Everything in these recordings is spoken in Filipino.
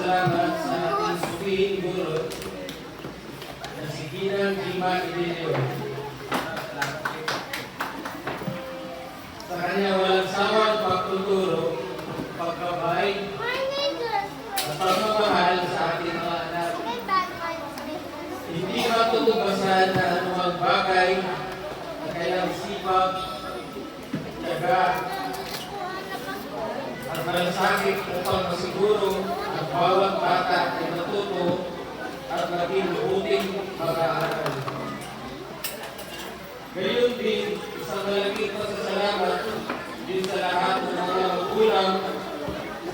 nagpapasalamat sa ating sumihing guro na si Ginang Gima Idelio. Sa kanya walang sawang pagtuturo, pagkabay, at pagmamahal sa ating mga anak. Hindi matutubasan na anumang bagay na kailang sipag, tiyaga, at malasakit upang masiguro ang bawat bata ay matuto at maging mabuting mag-aaral. Gayon din, isang malaking pasasalamat din sa lahat ng mga magulang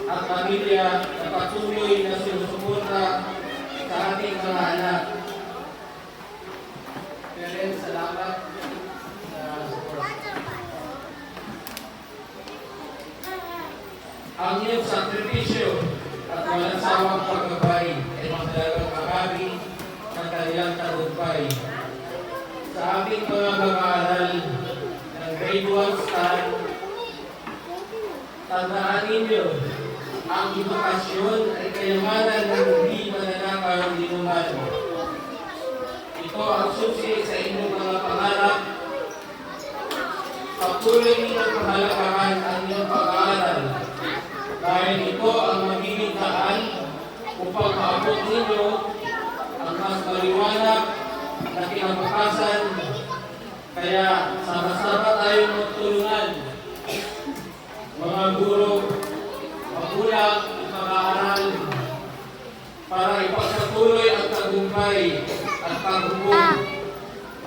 at pamilya na patuloy na sinusuporta sa ating mga anak. Kaya salamat sa support. Ang iyong sakripisyo at walang sawang paggabay ay mahalagang bahagi ng kanilang tagumpay. Sa aming mga mag-aaral ng grade 1 stand, tandaan ninyo, ang edukasyon ay kayamanan ng hindi mananakaw dinuman. Ito ang susi sa inyong mga pangarap. Patuloy ninyong pahalagahan ang inyong pag-aaral dahil ito ang magiging daan upang maabot ninyo ang mas maliwanag na kinabukasan. Kaya sama-sama tayong magtulungan, mga guro, magulang at mag-aaral, para ipagpatuloy ang tagumpay at paghubog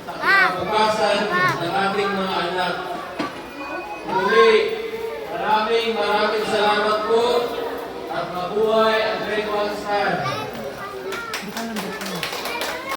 sa kinabukasan ng ating mga anak. Muli, maraming salamat po at mabuhay